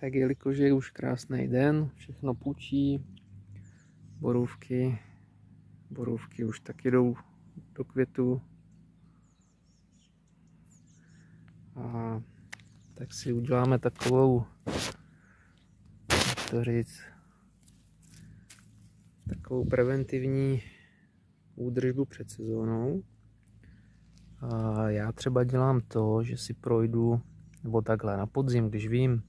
Tak jelikož je už krásný den, všechno pučí, borůvky už taky jdou do květu. A tak si uděláme takovou preventivní údržbu před sezónou. A já třeba dělám to, že si projdu, nebo takhle na podzim, když vím,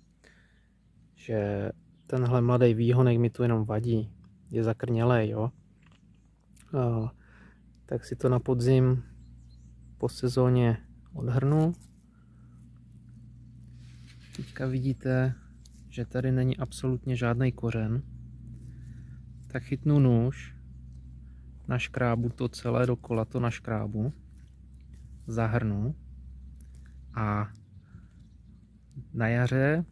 že tenhle mladý výhonek mi tu jenom vadí, je zakrnělej, jo. Tak si to na podzim po sezóně odhrnu. Teďka vidíte, že tady není absolutně žádný kořen. Tak chytnu nůž, naškrábu to celé dokola, to naškrábu, zahrnu a na jaře,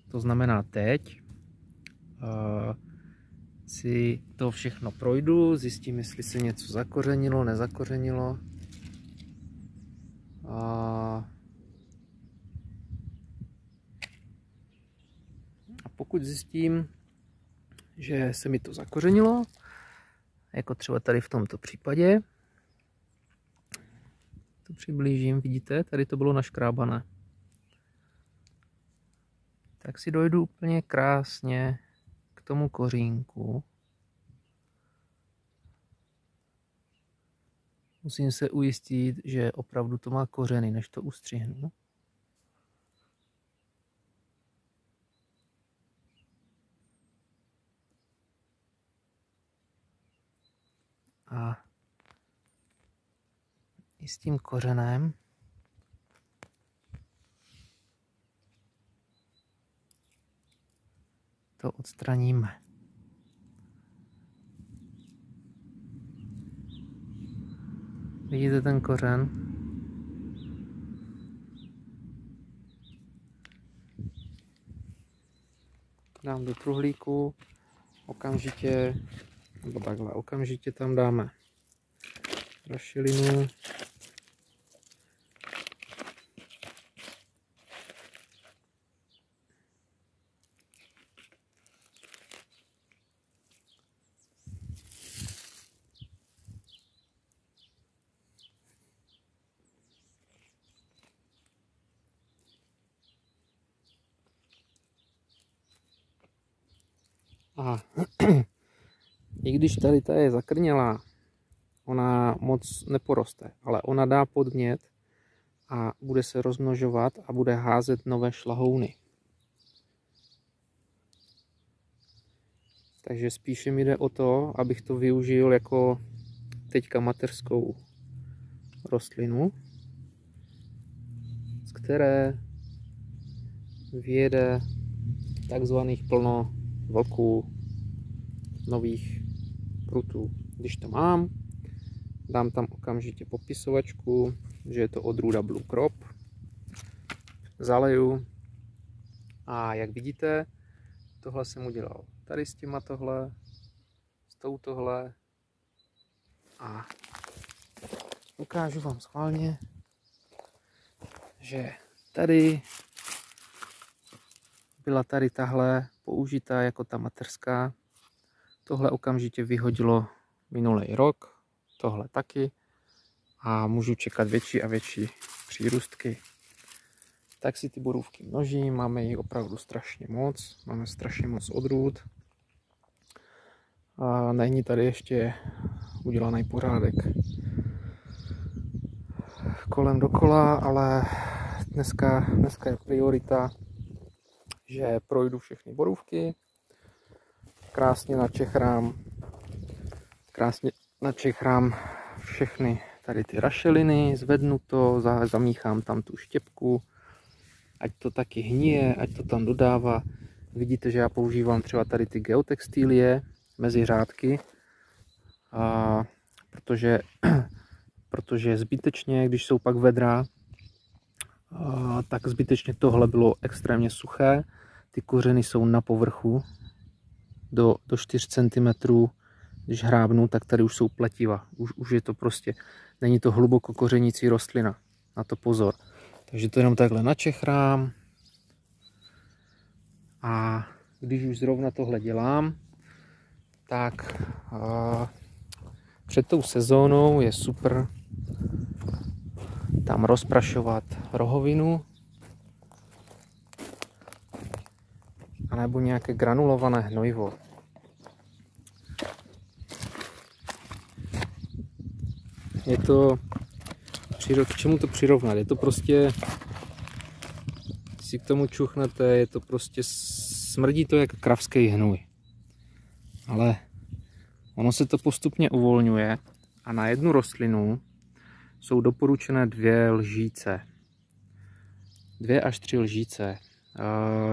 to znamená teď, si to všechno projdu, zjistím, jestli se něco zakořenilo, nezakořenilo. A pokud zjistím, že se mi to zakořenilo, jako třeba tady v tomto případě, to přiblížím, vidíte, tady to bylo naškrábané. Tak si dojdu úplně krásně k tomu kořínku. Musím se ujistit, že opravdu to má kořeny, než to ustřihnu. A i s tím kořenem to odstraníme. Vidíte ten kořen? Dám do truhlíku, okamžitě, nebo takhle, okamžitě tam dáme rašelinu. A i když tady ta je zakrnělá, ona moc neporoste, ale ona dá podnět a bude se rozmnožovat a bude házet nové šlahouny. Takže spíše mi jde o to, abych to využil jako teďka mateřskou rostlinu, z které vyjede takzvaných plno vlků, nových prutů. Když to mám, dám tam okamžitě popisovačku, že je to odrůda Blue Crop, zaleju a jak vidíte, tohle jsem udělal tady s těma tohle, s toutohle a ukážu vám schválně, že tady byla tady tahle použitá jako ta mateřská. Tohle okamžitě vyhodilo minulý rok, tohle taky a můžu čekat větší a větší přírůstky. Tak si ty borůvky množím, máme jich opravdu strašně moc, máme strašně moc odrůd. A není tady ještě udělaný pořádek kolem dokola, ale dneska je priorita, že projdu všechny borůvky, krásně načechrám všechny tady ty rašeliny, zvednu to, zamíchám tam tu štěpku ať to taky hníje, ať to tam dodává. Vidíte, že já používám třeba tady ty geotextilie mezi řádky, protože zbytečně, když jsou pak vedra, tak zbytečně tohle bylo extrémně suché. Ty kořeny jsou na povrchu do 4 cm. Když hrábnu, tak tady už jsou pletiva. Už je to prostě, není to hluboko kořenící rostlina. Na to pozor. Takže to jenom takhle načechrám. A když už zrovna tohle dělám, tak před tou sezónou je super tam rozprašovat rohovinu anebo nějaké granulované hnojivo. Je to, k čemu to přirovnat? Je to prostě, si k tomu čuchnete, je to prostě, smrdí to jako kravský hnůj. Ale ono se to postupně uvolňuje a na jednu rostlinu jsou doporučené 2 lžíce. 2 až 3 lžíce.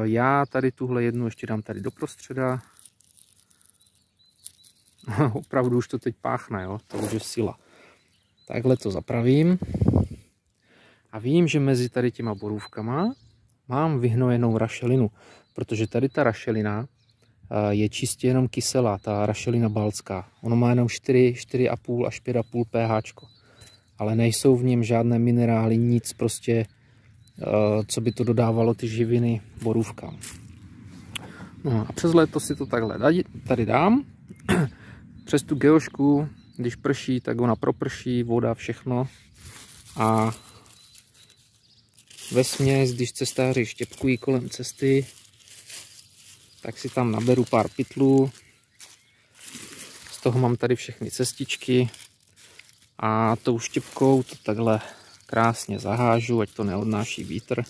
Já tady tuhle jednu ještě dám tady do prostředa. Opravdu už to teď páchne, jo? To už je sila. Takhle to zapravím. A vím, že mezi tady těma borůvkama mám vyhnojenou rašelinu, protože tady ta rašelina je čistě jenom kyselá, ta rašelina baltská. Ono má jenom 4,5 až 5,5 pH. Ale nejsou v něm žádné minerály, nic prostě, co by to dodávalo ty živiny borůvkám. No a přes léto si to takhle tady dám. Přes tu geošku, když prší, tak ona proprší, voda, všechno. A vesměs, když cestáři štěpkují kolem cesty, tak si tam naberu pár pytlů. Z toho mám tady všechny cestičky. A tou štěpkou to takhle krásně zahážu, ať to neodnáší vítr.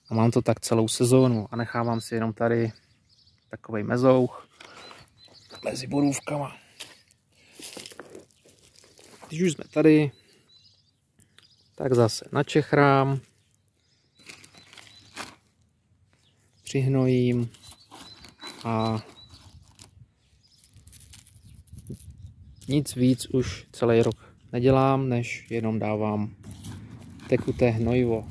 A mám to tak celou sezónu a nechávám si jenom tady takovej mezouch mezi borůvkama. Když už jsme tady, tak zase načechrám, přihnojím a nic víc už celý rok nedělám, než jenom dávám tekuté hnojivo.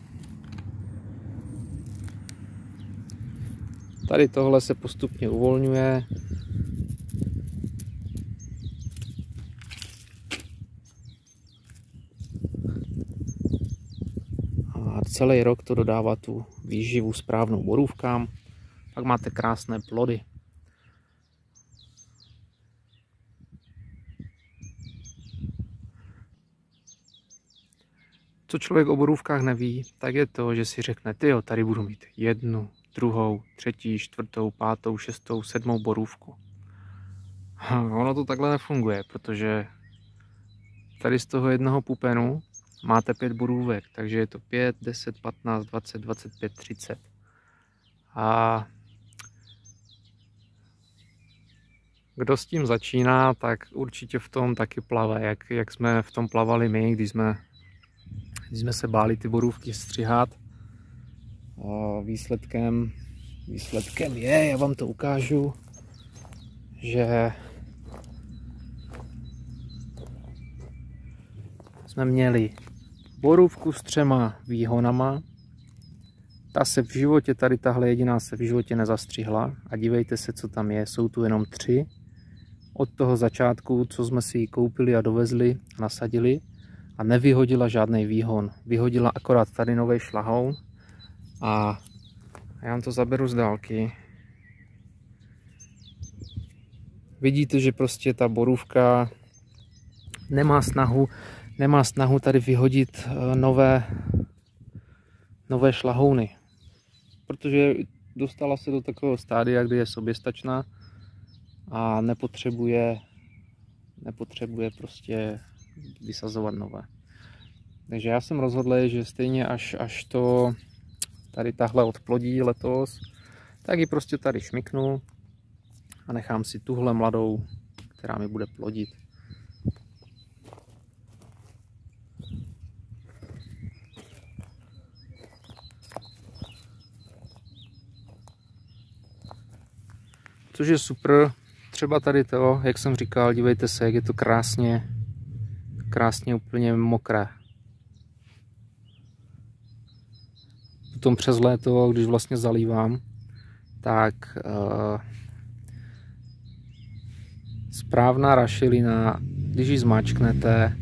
Tady tohle se postupně uvolňuje. A celý rok to dodává tu výživu správnou borůvkám. Pak máte krásné plody. Co člověk o borůvkách neví, tak je to, že si řekne, tyjo, tady budu mít 1, 2, 3, 4, 5, 6, 7 borůvku. Ono to takhle nefunguje, protože tady z toho jednoho pupenu máte 5 borůvek, takže je to 5, 10, 15, 20, 25, 30. A kdo s tím začíná, tak určitě v tom taky plave, jak jsme v tom plavali my, když jsme se báli ty borůvky střihat. Výsledkem je, já vám to ukážu, že jsme měli borůvku s 3 výhonama. Ta se v životě, tady tahle jediná se v životě nezastřihla a dívejte se, co tam je, jsou tu jenom 3. Od toho začátku, co jsme si ji koupili a dovezli a nasadili, a nevyhodila žádný výhon. Vyhodila akorát tady nový šlahoun a já vám to zaberu z dálky. Vidíte, že prostě ta borůvka nemá snahu tady vyhodit nové šlahouny. Protože dostala se do takového stádia, kdy je soběstačná a nepotřebuje prostě vysazovat nové. Takže já jsem rozhodl, že stejně až to tady tahle odplodí letos, tak ji prostě tady šmiknu a nechám si tuhle mladou, která mi bude plodit. Což je super. Třeba tady to, jak jsem říkal, dívejte se, jak je to krásně úplně mokré. Potom přes léto, když vlastně zalívám, tak správná rašelina, když ji zmáčknete,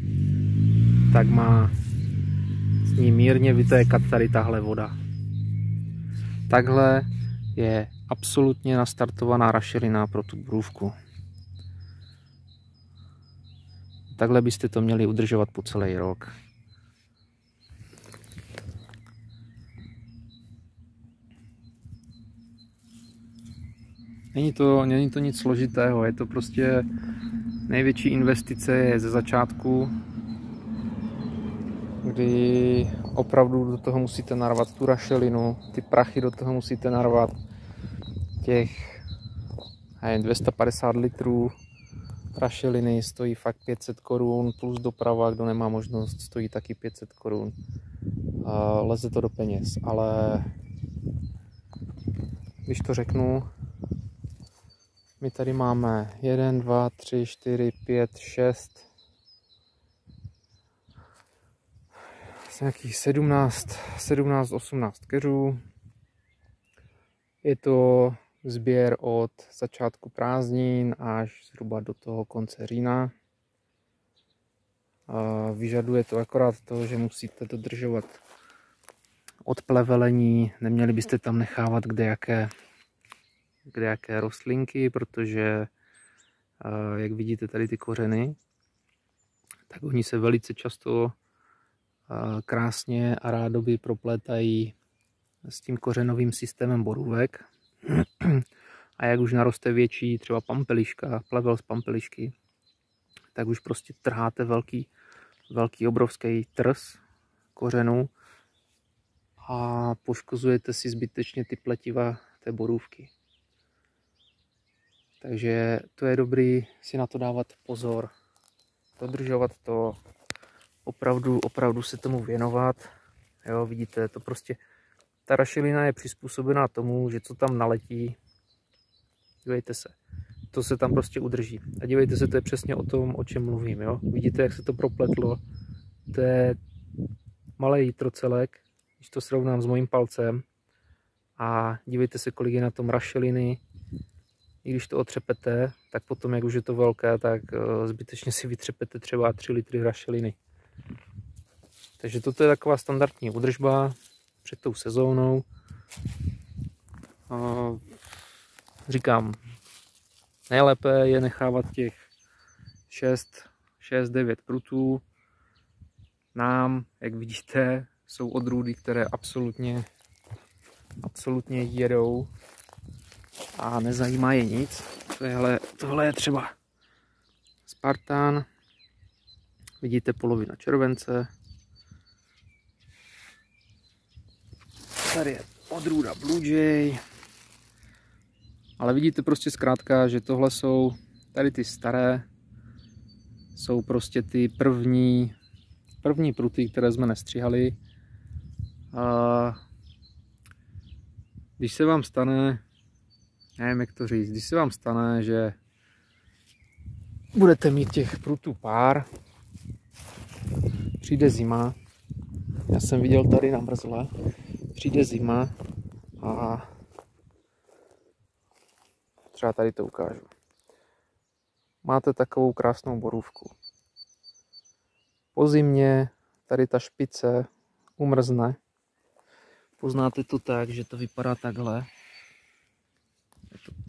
tak má z ní mírně vytékat tady tahle voda. Takhle je absolutně nastartovaná rašelina pro tu borůvku. Takhle byste to měli udržovat po celý rok. Není to nic složitého, je to prostě největší investice je ze začátku, kdy opravdu do toho musíte narvat tu rašelinu, ty prachy do toho musíte narvat, těch 250 litrů rašeliny stojí fakt 500 korun, plus doprava, kdo nemá možnost, stojí taky 500 korun. Leze to do peněz, ale když to řeknu, my tady máme 1, 2, 3, 4, 5, 6, nějakých 17, 18 keřů. Je to sběr od začátku prázdnin až zhruba do toho konce října. Vyžaduje to akorát to, že musíte dodržovat odplevelení, neměli byste tam nechávat kdejaké rostlinky, protože jak vidíte tady ty kořeny, tak oni se velice často krásně a rádoby proplétají s tím kořenovým systémem borůvek. A jak už naroste větší třeba pampeliška, plevel z pampelišky, tak už prostě trháte velký obrovský trs kořenů a poškozujete si zbytečně ty pletiva té borůvky. Takže to je dobrý si na to dávat pozor, dodržovat to, opravdu se tomu věnovat. Jo, vidíte, to prostě, ta rašelina je přizpůsobená tomu, že co tam naletí, dívejte se, to se tam prostě udrží. A dívejte se, to je přesně o tom, o čem mluvím. Jo? Vidíte, jak se to propletlo, to je malý jitrocelek, když to srovnám s mojím palcem, a dívejte se, kolik je na tom rašeliny. I když to otřepete, tak potom, jak už je to velké, tak zbytečně si vytřepete třeba 3 litry rašeliny. Takže toto je taková standardní údržba před tou sezónou. Říkám, nejlépe je nechávat těch 6-9 prutů. Nám, jak vidíte, jsou odrůdy, které absolutně jedou a nezajímá je nic. Tohle je třeba Spartan. Vidíte, polovina července. Tady je odrůda Blue Jay. Ale vidíte prostě zkrátka, že tohle jsou tady ty staré, jsou prostě ty první pruty, které jsme nestříhali. A když se vám stane, nevím jak to říct, když se vám stane, že budete mít těch prutů pár, přijde zima, já jsem viděl tady na mrzle, přijde zima a třeba tady to ukážu. Máte takovou krásnou borůvku. Po zimě tady ta špice umrzne. Poznáte to tak, že to vypadá takhle.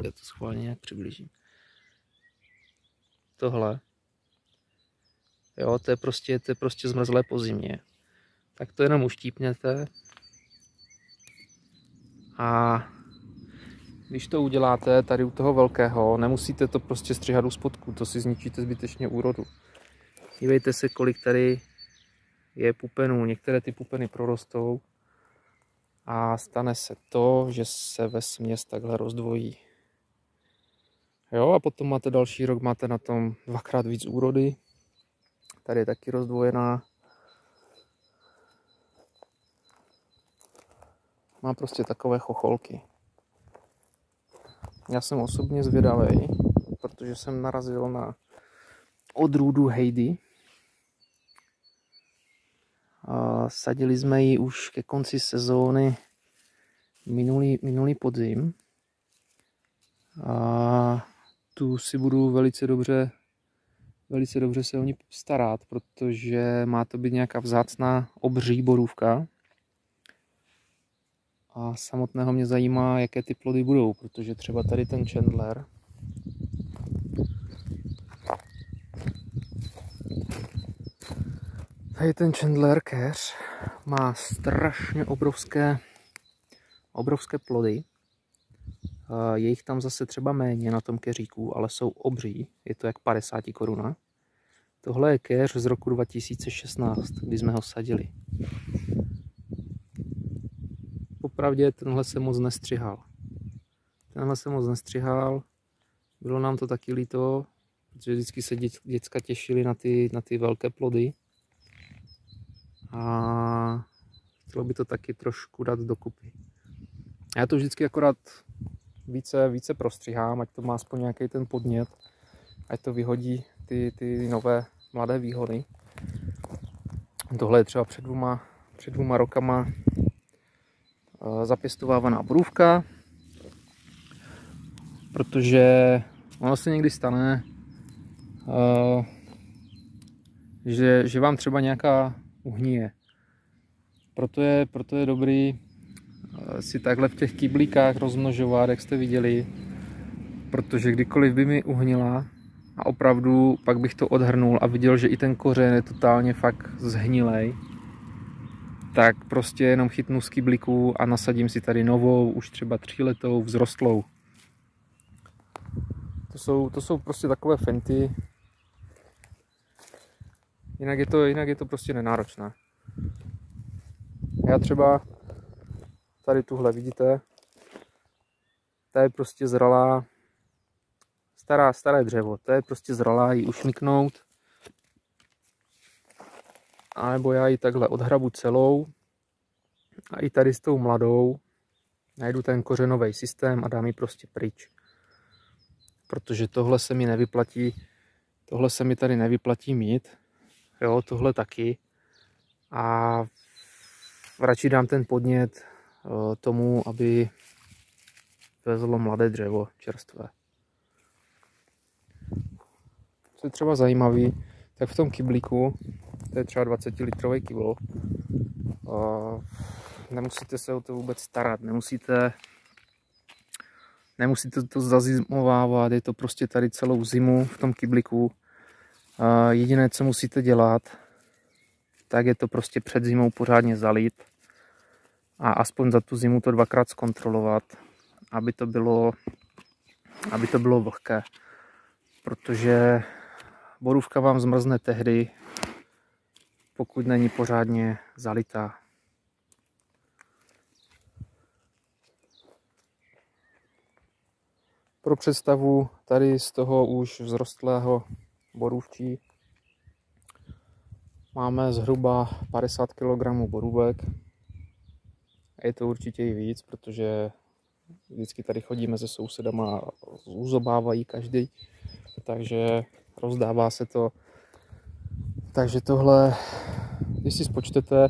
Já to schválně nějak přiblížím. Tohle. Jo, to je prostě zmrzlé po zimě. Tak to jenom uštípněte. A když to uděláte tady u toho velkého, nemusíte to prostě střihat u spodku, to si zničíte zbytečně úrodu. Dívejte se, kolik tady je pupenů. Některé ty pupeny prorostou a stane se to, že se vesměs takhle rozdvojí. Jo, a potom máte další rok, máte na tom 2x víc úrody. Tady je taky rozdvojená. Má prostě takové chocholky. Já jsem osobně zvědavý, protože jsem narazil na odrůdu Heidi. Sadili jsme ji už ke konci sezóny minulý podzim. A tu si budu velice dobře se o ní starat, protože má to být nějaká vzácná obří borůvka. A samotného mě zajímá, jaké ty plody budou, protože třeba tady ten Chandler keř má strašně obrovské plody. Je jich tam zase třeba méně na tom keříku, ale jsou obří, je to jak 50 koruna. Tohle je keř z roku 2016, kdy jsme ho sadili. Popravdě tenhle se moc nestřihal. Bylo nám to taky líto, protože vždycky se děcka těšili na ty velké plody. A chtělo by to taky trošku dát dokupy. Já to vždycky akorát více prostřihám, ať to má aspoň nějaký ten podnět, ať to vyhodí ty nové mladé výhony. Tohle je třeba před dvěma rokama zapěstovávaná borůvka, protože ono se někdy stane, že vám třeba nějaká uhnije. Proto je dobrý si takhle v těch kyblíkách rozmnožovat, jak jste viděli, protože kdykoliv by mi uhnila a opravdu pak bych to odhrnul a viděl, že i ten kořen je totálně fakt zhnilej, tak prostě jenom chytnu z kyblíku a nasadím si tady novou, už třeba 3letou, vzrostlou. To jsou prostě takové fenty. Jinak je to prostě nenáročné. Já třeba tady tuhle vidíte, ta je prostě zralá, staré dřevo, to je prostě zralá ji ušmyknout. A nebo já ji takhle odhrabu celou a i tady s tou mladou najdu ten kořenový systém a dám ji prostě pryč. Protože tohle se mi tady nevyplatí mít, jo, tohle taky. A radši dám ten podnět tomu, aby vezlo mladé dřevo čerstvé. Co je třeba zajímavý, tak v tom kyblíku, to je třeba 20-litrový kybl, nemusíte se o to vůbec starat, nemusíte to zazimovávat, je to prostě tady celou zimu v tom kyblíku. Jediné, co musíte dělat, tak je to prostě před zimou pořádně zalít a aspoň za tu zimu to dvakrát zkontrolovat, aby to bylo vlhké, protože borůvka vám zmrzne tehdy, pokud není pořádně zalitá. Pro představu, tady z toho už vzrostlého borůvčí máme zhruba 50 kg borůvek. A je to určitě i víc, protože vždycky tady chodíme se sousedama a uzobávají každý, takže rozdává se to. Takže tohle, když si spočtete,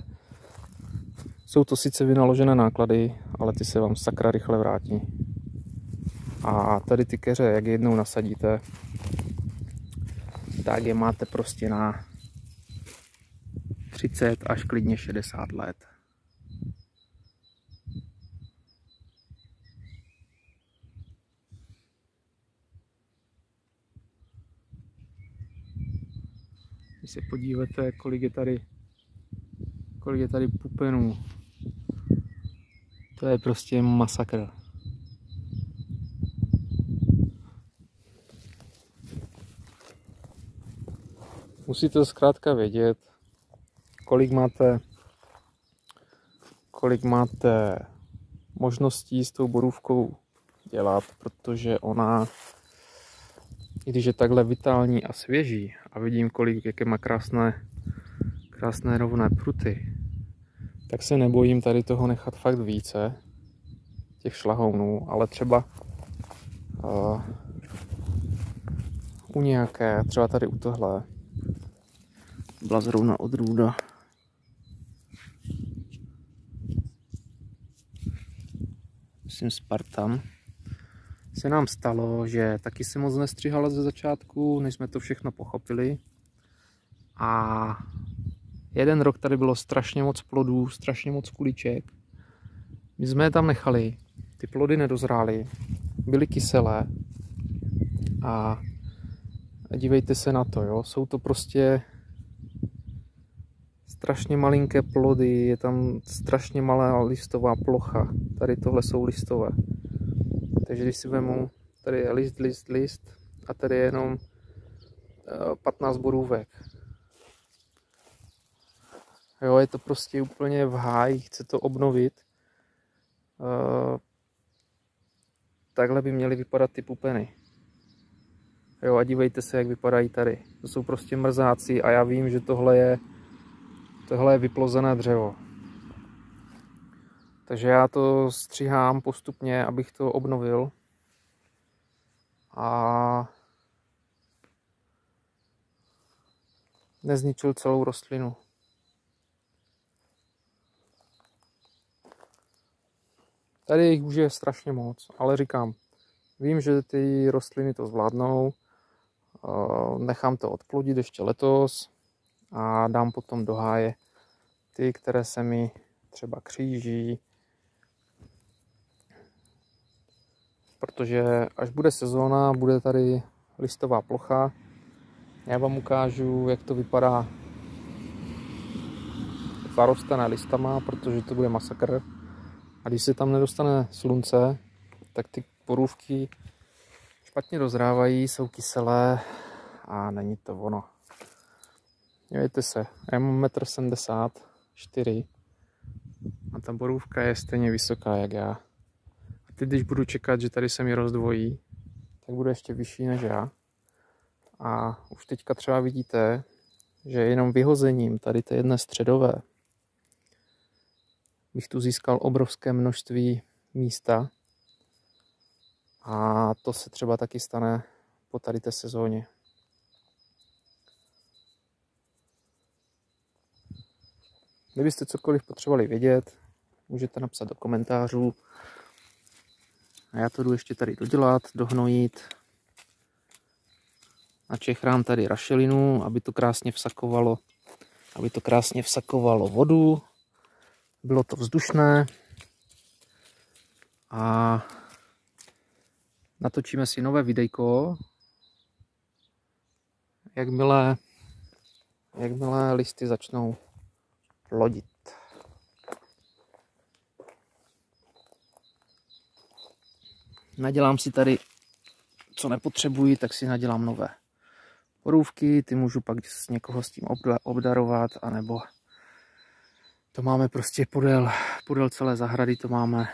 jsou to sice vynaložené náklady, ale ty se vám sakra rychle vrátí. A tady ty keře, jak jednou nasadíte, tak je máte prostě na 30 až klidně 60 let. Když se podíváte, kolik je tady pupenů, to je prostě masakr. Musíte zkrátka vědět, kolik máte možností s tou borůvkou dělat, protože ona, i když je takhle vitální a svěží a vidím, jaké má krásné rovné pruty, tak se nebojím tady toho nechat fakt více, těch šlahounů, ale třeba U nějaké, třeba tady u tohle, byla zrovna odrůda. Myslím Spartan. Se nám stalo, že taky se moc nestříhala ze začátku, než jsme to všechno pochopili. A jeden rok tady bylo strašně moc plodů, strašně moc kuliček. My jsme je tam nechali, ty plody nedozrály, byly kyselé a dívejte se na to, jo? Jsou to prostě strašně malinké plody, je tam strašně malá listová plocha, tady tohle jsou listové. Takže když si vemu, tady je list a tady je jenom 15 borůvek. Jo, je to prostě úplně v háji, chce to obnovit. Takhle by měly vypadat ty pupeny. Jo, a dívejte se, jak vypadají tady. To jsou prostě mrzáci a já vím, že tohle je vyplozené dřevo. Takže já to stříhám postupně, abych to obnovil. A nezničil celou rostlinu. Tady jich už je strašně moc, ale říkám, vím, že ty rostliny to zvládnou. Nechám to odplodit ještě letos a dám potom do háje ty, které se mi třeba kříží. Protože až bude sezóna, bude tady listová plocha. Já vám ukážu, jak to vypadá zarostené listama, protože to bude masakr. A když se tam nedostane slunce, tak ty borůvky špatně dozrávají, jsou kyselé a není to ono. Dívejte se, já mám 1,74 m a ta borůvka je stejně vysoká jak já. A teď, když budu čekat, že tady se mi rozdvojí, tak bude ještě vyšší než já. A už teďka třeba vidíte, že jenom vyhozením tady té jedné středové bych tu získal obrovské množství místa. A to se třeba taky stane po tady té sezóně. Kdybyste cokoliv potřebovali vědět, můžete napsat do komentářů. A já to jdu ještě tady dodělat, dohnojit. Načechrám tady rašelinu, aby to krásně vsakovalo vodu. Bylo to vzdušné. A natočíme si nové videjko, jakmile listy začnou plodit. Nadělám si tady, co nepotřebuji, tak si nadělám nové borůvky, ty můžu pak z někoho s tím obdarovat, anebo to máme prostě podél celé zahrady, to máme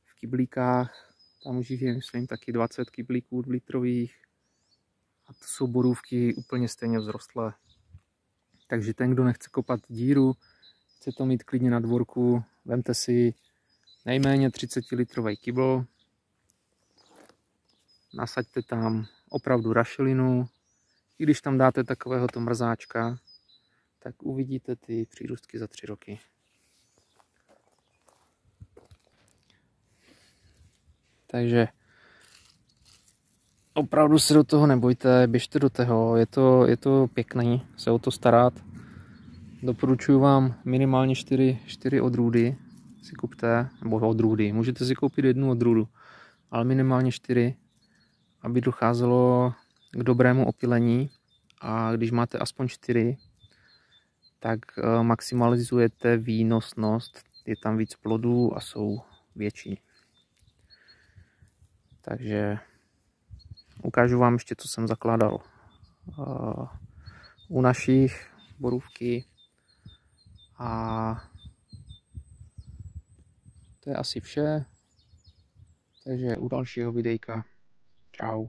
v kyblíkách, tam už je, myslím, taky 20 kyblíků litrových a to jsou borůvky úplně stejně vzrostlé. Takže ten, kdo nechce kopat díru, chce to mít klidně na dvorku, vemte si nejméně 30 litrový kybl, nasaďte tam opravdu rašelinu, i když tam dáte takovéhoto mrzáčka, tak uvidíte ty přírůstky za 3 roky. Takže opravdu se do toho nebojte, běžte do toho, je to pěkný se o to starat. Doporučuji vám minimálně 4 odrůdy si kupte, nebo odrůdy, můžete si koupit 1 odrůdu, ale minimálně 4, aby docházelo k dobrému opylení, a když máte aspoň 4, tak maximalizujete výnosnost, je tam víc plodů a jsou větší. Takže ukážu vám ještě, co jsem zakládal u našich borůvky a to je asi vše. Takže u dalšího videjka. Čau.